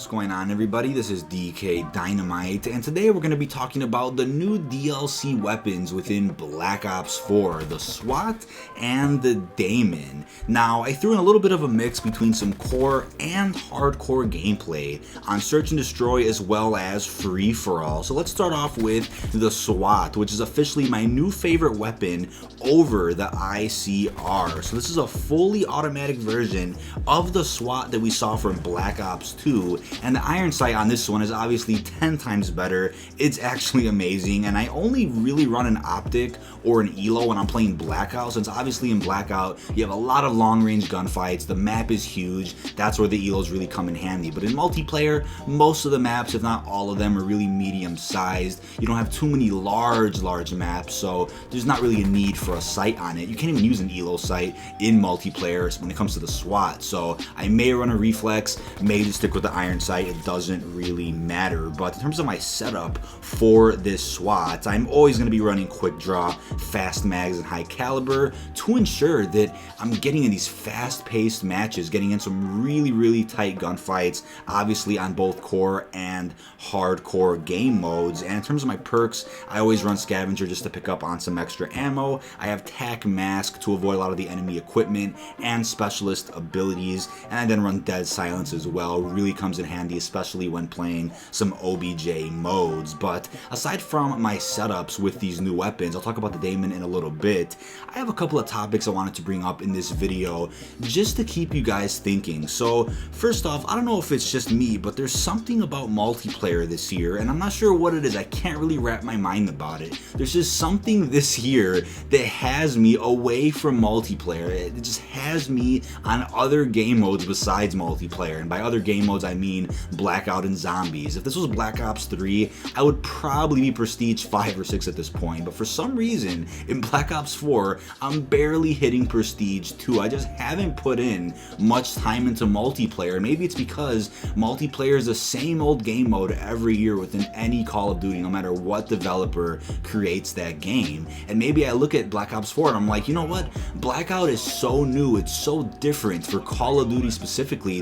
What's going on, everybody? This is dkdynamite, and today we're going to be talking about the new DLC weapons within Black Ops 4, the SWAT and the Daemon. Now, I threw in a little bit of a mix between some core and hardcore gameplay on Search and Destroy as well as Free For All. So let's start off with the SWAT, which is officially my new favorite weapon over the ICR. So this is a fully automatic version of the SWAT that we saw from Black Ops 2. And the iron sight on this one is obviously 10 times better. It's actually amazing, and I only really run an optic or an ELO when I'm playing Blackout, since obviously in Blackout you have a lot of long range gunfights, the map is huge, that's where the ELOs really come in handy. But in multiplayer, most of the maps, if not all of them, are really medium sized. You don't have too many large maps, so there's not really a need for a sight on it. You can't even use an ELO sight in multiplayer when it comes to the SWAT, so I may run a reflex, may just stick with the iron sight. It doesn't really matter. But in terms of my setup for this SWAT, I'm always going to be running quick draw, fast mags, and high caliber to ensure that I'm getting in these fast paced matches, getting in some really tight gunfights, obviously on both core and hardcore game modes. And in terms of my perks, I always run scavenger just to pick up on some extra ammo. I have tac mask to avoid a lot of the enemy equipment and specialist abilities, and I then run dead silence as well. Really comes in handy, especially when playing some OBJ modes. But aside from my setups with these new weapons, I'll talk about the Daemon in a little bit. I have a couple of topics I wanted to bring up in this video just to keep you guys thinking. So first off, I don't know if it's just me, but there's something about multiplayer this year, and I'm not sure what it is. I can't really wrap my mind about it. There's just something this year that has me away from multiplayer. It just has me on other game modes besides multiplayer, and by other game modes I mean Blackout and Zombies. If this was Black Ops 3, I would probably be Prestige 5 or 6 at this point, but for some reason in Black Ops 4 I'm barely hitting Prestige 2. I just haven't put in much time into multiplayer. Maybe it's because multiplayer is the same old game mode every year within any Call of Duty, no matter what developer creates that game. And maybe I look at Black Ops 4 and I'm like, you know what, Blackout is so new, it's so different for Call of Duty specifically,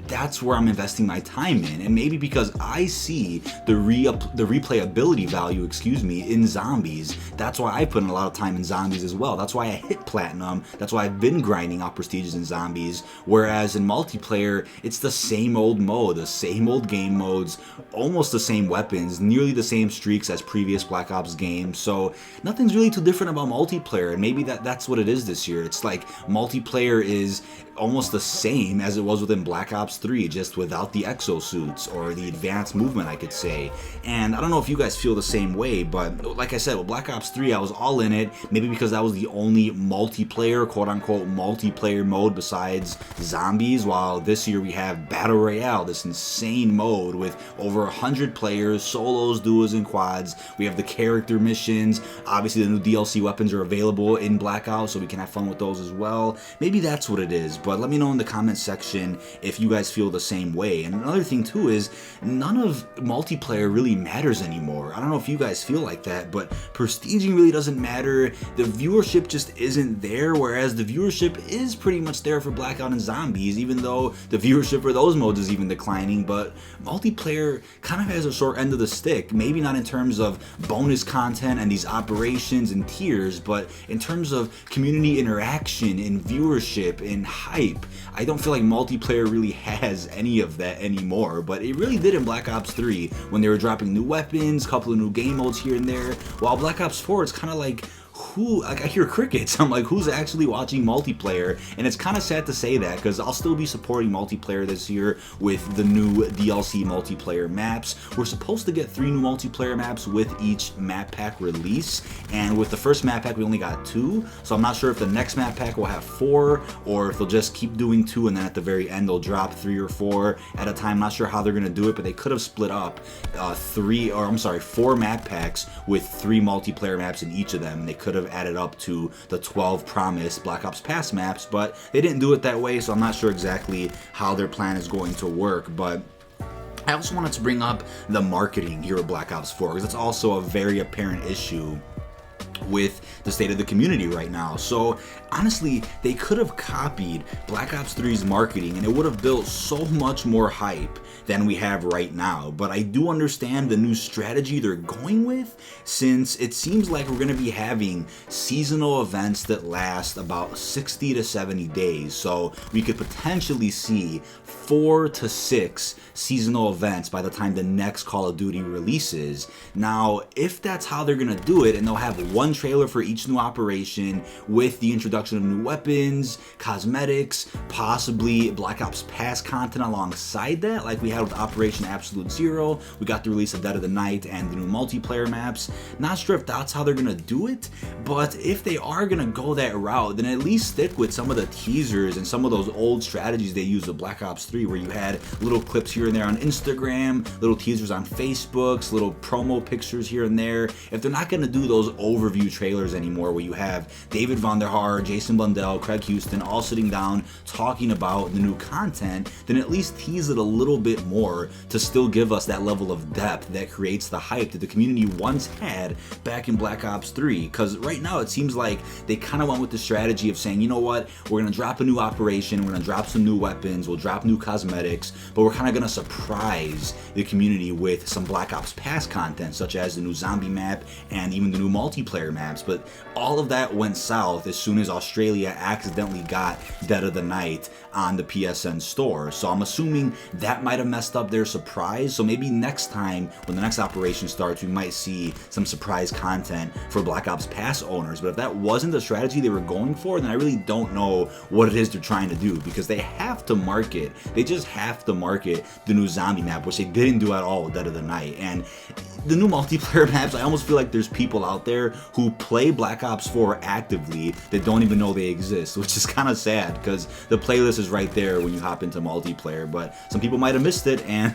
that's where I'm investing my time in. And maybe because I see the replayability value, in Zombies, that's why I put in a lot of time in Zombies as well. That's why I hit Platinum, that's why I've been grinding out Prestiges in Zombies. Whereas in multiplayer, it's the same old mode, the same old game modes, almost the same weapons, nearly the same streaks as previous Black Ops games. So nothing's really too different about multiplayer, and maybe that's what it is this year. It's like multiplayer is almost the same as it was within Black Ops 3, just without the exosuits or the advanced movement, I could say. And I don't know if you guys feel the same way, but like I said, with Black Ops 3 I was all in it, maybe because that was the only multiplayer, quote-unquote multiplayer mode besides Zombies, while this year we have Battle Royale, this insane mode with over 100 players, solos, duos, and quads. We have the character missions, obviously the new DLC weapons are available in Blackout, so we can have fun with those as well. Maybe that's what it is, but let me know in the comment section if you guys feel the same way. And another thing too is none of multiplayer really matters anymore. I don't know if you guys feel like that, but prestiging really doesn't matter. The viewership just isn't there, whereas the viewership is pretty much there for Blackout and Zombies, even though the viewership for those modes is even declining. But multiplayer kind of has a short end of the stick, maybe not in terms of bonus content and these operations and tiers, but in terms of community interaction and viewership and hype. I don't feel like multiplayer really has any of that anymore, but it really did in Black Ops 3 when they were dropping new weapons, a couple of new game modes here and there, while Black Ops 4 it's kind of like, I hear crickets. I'm like, who's actually watching multiplayer? And it's kind of sad to say that, because I'll still be supporting multiplayer this year with the new DLC multiplayer maps. We're supposed to get 3 new multiplayer maps with each map pack release, and with the first map pack we only got 2, so I'm not sure if the next map pack will have 4 or if they'll just keep doing 2 and then at the very end they'll drop 3 or 4 at a time. Not sure how they're gonna do it, but they could have split up 4 map packs with 3 multiplayer maps in each of them. They could have added up to the 12 promised Black Ops Pass maps, but they didn't do it that way, so I'm not sure exactly how their plan is going to work. But I also wanted to bring up the marketing here at Black Ops 4, because it's also a very apparent issue with the state of the community right now. So honestly, they could have copied Black Ops 3's marketing and it would have built so much more hype than we have right now. But I do understand the new strategy they're going with, since it seems like we're going to be having seasonal events that last about 60 to 70 days. So we could potentially see 4 to 6 seasonal events by the time the next Call of Duty releases. Now, if that's how they're going to do it, and they'll have one trailer for each new operation with the introduction of new weapons, cosmetics, possibly Black Ops Pass content alongside that, like we had with Operation Absolute Zero. We got the release of Dead of the Night and the new multiplayer maps. Not sure if that's how they're going to do it, but if they are going to go that route, then at least stick with some of the teasers and some of those old strategies they used with Black Ops 3, where you had little clips here and there on Instagram, little teasers on Facebook, little promo pictures here and there. If they're not going to do those overview trailers anymore, where you have David Vonderhaar, Jason Blundell, Craig Houston all sitting down talking about the new content, then at least tease it a little bit more to still give us that level of depth that creates the hype that the community once had back in Black Ops 3. Because right now it seems like they kind of went with the strategy of saying, you know what, we're going to drop a new operation, we're going to drop some new weapons, we'll drop new cosmetics, but we're kind of going to surprise the community with some Black Ops Pass content, such as the new zombie map and even the new multiplayer maps. But all of that went south as soon as Australia accidentally got Dead of the Night on the PSN store. So I'm assuming that might have messed up their surprise. So maybe next time when the next operation starts, we might see some surprise content for Black Ops Pass owners. But if that wasn't the strategy they were going for, then I really don't know what it is they're trying to do, because they have to market. They just have to market the new zombie map, which they didn't do at all with Dead of the Night. And the new multiplayer maps, I almost feel like there's people out there who play Black Ops 4 actively that don't even know they exist, which is kind of sad, because the playlist is right there when you hop into multiplayer. But some people might have missed it, and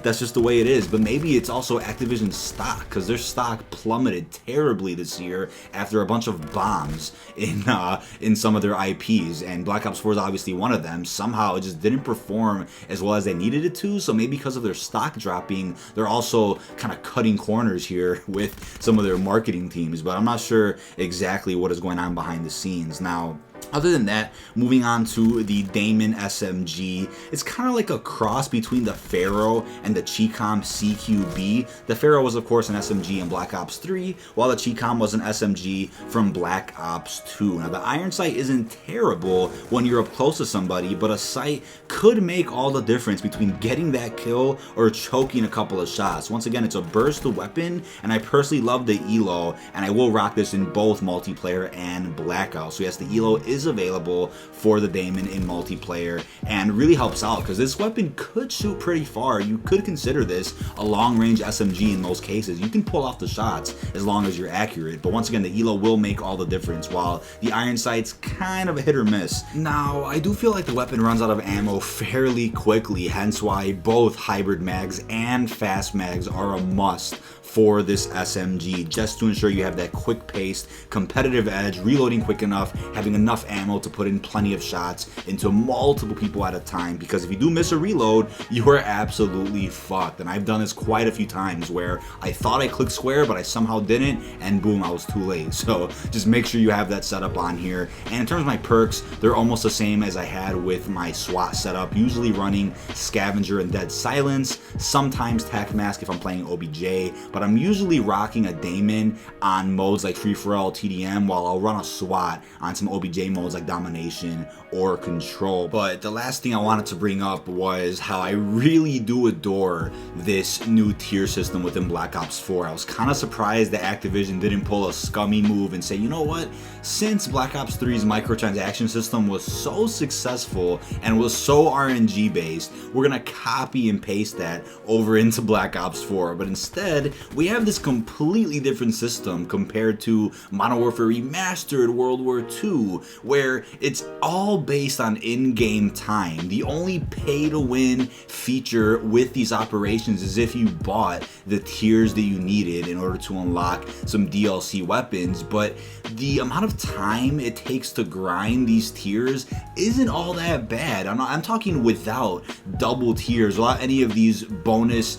that's just the way it is. But maybe it's also Activision's stock, because their stock plummeted terribly this year after a bunch of bombs in some of their IPs, and Black Ops 4 is obviously one of them. Somehow it just didn't perform as well as they needed it to. So maybe because of their stock dropping, they're also kind of cutting corners here with some of their marketing teams. But I'm not sure exactly what is going on behind the scenes. Now, other than that, moving on to the Damon SMG, it's kind of like a cross between the Pharaoh and the Chicom CQB. The Pharaoh was, of course, an SMG in Black Ops 3, while the Chicom was an SMG from Black Ops 2. Now, the iron sight isn't terrible when you're up close to somebody, but a sight could make all the difference between getting that kill or choking a couple of shots. Once again, it's a burst weapon, and I personally love the ELO, and I will rock this in both multiplayer and Blackout. So yes, the ELO is available for the Damon in multiplayer, and really helps out because this weapon could shoot pretty far. You could consider this a long-range SMG in most cases. You can pull off the shots as long as you're accurate, but once again, the ELO will make all the difference, while the iron sight's kind of a hit or miss. Now, I do feel like the weapon runs out of ammo fairly quickly, hence why both hybrid mags and fast mags are a must for this SMG, just to ensure you have that quick-paced, competitive edge, reloading quick enough, having enough ammo to put in plenty of shots into multiple people at a time, because if you do miss a reload, you are absolutely fucked. And I've done this quite a few times where I thought I clicked square, but I somehow didn't, and boom, I was too late. So just make sure you have that setup on here. And in terms of my perks, they're almost the same as I had with my SWAT setup, usually running Scavenger and Dead Silence, sometimes Tac Mask if I'm playing OBJ, but I'm usually rocking a Damon on modes like Free For All, TDM, while I'll run a SWAT on some OBJ modes like Domination or Control. But the last thing I wanted to bring up was how I really do adore this new tier system within Black Ops 4. I was kind of surprised that Activision didn't pull a scummy move and say, you know what, since Black Ops 3's microtransaction system was so successful and was so RNG based, we're gonna copy and paste that over into Black Ops 4. But instead, we have this completely different system compared to Modern Warfare Remastered World War II, where it's all based on in-game time. The only pay-to-win feature with these operations is if you bought the tiers that you needed in order to unlock some DLC weapons, but the amount of time it takes to grind these tiers isn't all that bad. I'm talking without double tiers, without any of these bonus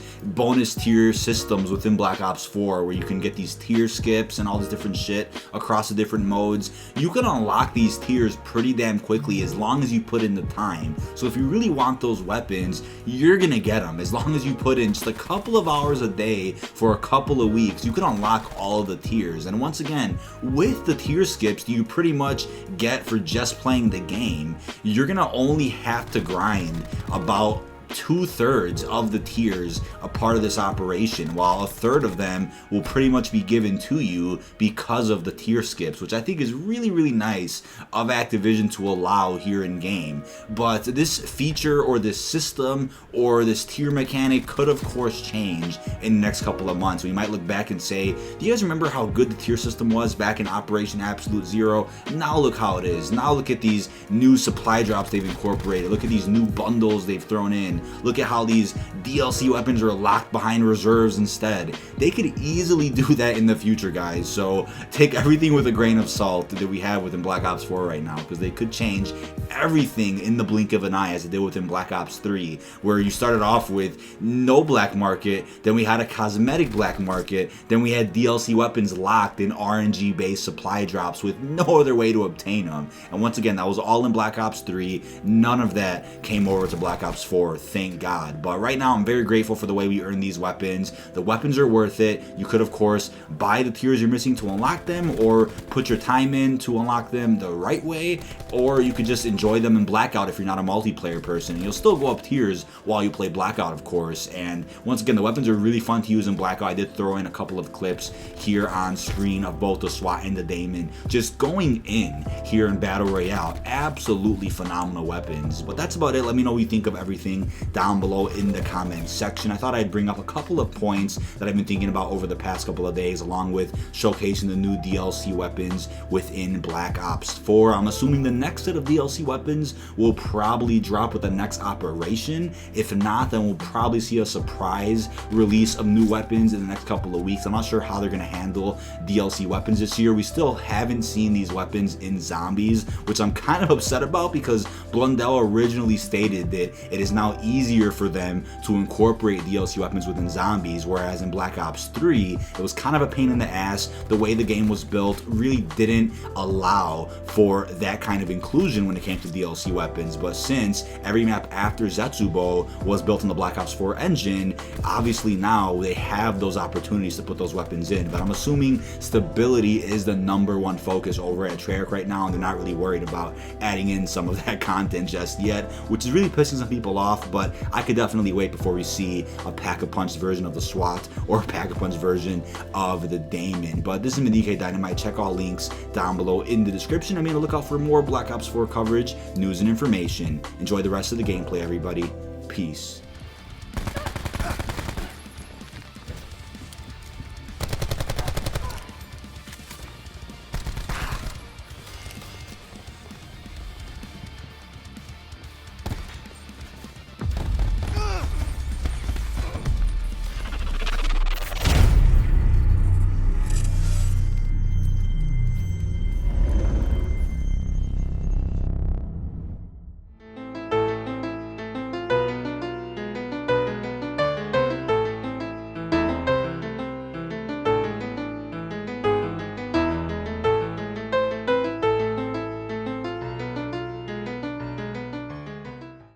tier systems within within Black Ops 4 where you can get these tier skips and all this different shit across the different modes. You can unlock these tiers pretty damn quickly as long as you put in the time. So if you really want those weapons, you're gonna get them. As long as you put in just a couple of hours a day for a couple of weeks, you can unlock all of the tiers. And once again, with the tier skips you pretty much get for just playing the game, you're gonna only have to grind about 2/3 of the tiers a part of this operation, while a third of them will pretty much be given to you because of the tier skips, which I think is really nice of Activision to allow here in game. But this feature or this system or this tier mechanic could of course change in the next couple of months. We might look back and say, do you guys remember how good the tier system was back in Operation Absolute Zero? Now look how it is. Now look at these new supply drops they've incorporated. Look at these new bundles they've thrown in. Look at how these DLC weapons are locked behind reserves instead. They could easily do that in the future, guys. So take everything with a grain of salt that we have within Black Ops 4 right now, because they could change everything in the blink of an eye, as they did within Black Ops 3, where you started off with no black market, then we had a cosmetic black market, then we had DLC weapons locked in RNG based supply drops with no other way to obtain them. And once again, that was all in Black Ops 3. None of that came over to Black Ops 4, thank God. But right now I'm very grateful for the way we earn these weapons. The weapons are worth it. You could of course buy the tiers you're missing to unlock them, or put your time in to unlock them the right way, or you could just enjoy them in Blackout if you're not a multiplayer person. You'll still go up tiers while you play Blackout, of course. And once again, the weapons are really fun to use in Blackout. I did throw in a couple of clips here on screen of both the SWAT and the Daemon just going in here in Battle Royale. Absolutely phenomenal weapons. But that's about it. Let me know what you think of everything down below in the comments section. I thought I'd bring up a couple of points that I've been thinking about over the past couple of days, along with showcasing the new DLC weapons within Black Ops 4. I'm assuming the next set of DLC weapons will probably drop with the next operation. If not, then we'll probably see a surprise release of new weapons in the next couple of weeks. I'm not sure how they're going to handle DLC weapons this year. We still haven't seen these weapons in Zombies, which I'm kind of upset about, because Blundell originally stated that it is now easier for them to incorporate DLC weapons within Zombies, whereas in Black Ops 3 it was kind of a pain in the ass. The way the game was built really didn't allow for that kind of inclusion when it came to DLC weapons. But since every map after Zetsubo was built in the Black Ops 4 engine, obviously now they have those opportunities to put those weapons in. But I'm assuming stability is the #1 focus over at Treyarch right now, and they're not really worried about adding in some of that content just yet, which is really pissing some people off. But I could definitely wait before we see a Pack-a-Punch version of the SWAT or a Pack-a-Punch version of the Daemon. But this has been dkdynamite. Check all links down below in the description. I mean, look out for more Black Ops 4 coverage, news, and information. Enjoy the rest of the gameplay, everybody. Peace.